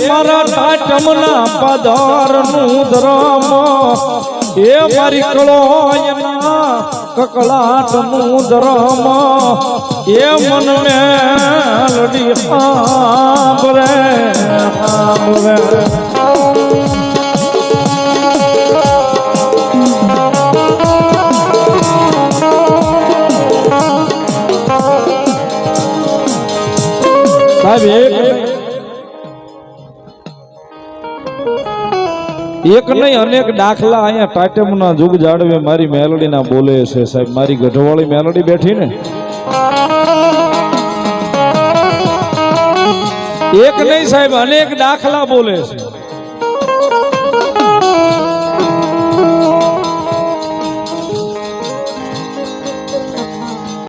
મારા ટાટમના પધારનું ધરમ એ મારી કળોયના કકળાટનું ધરમ એ મન મેલડી સાંભળે સાંભળે એક નહીં અનેક દાખલા અહીંયા ટાટમના જુગ જાળવે મારી મેલડીના બોલે છે સાહેબ. મારી ગઢવાળી મેલડી બેઠી ને એક નહીં સાહેબ અનેક દાખલા બોલે છે.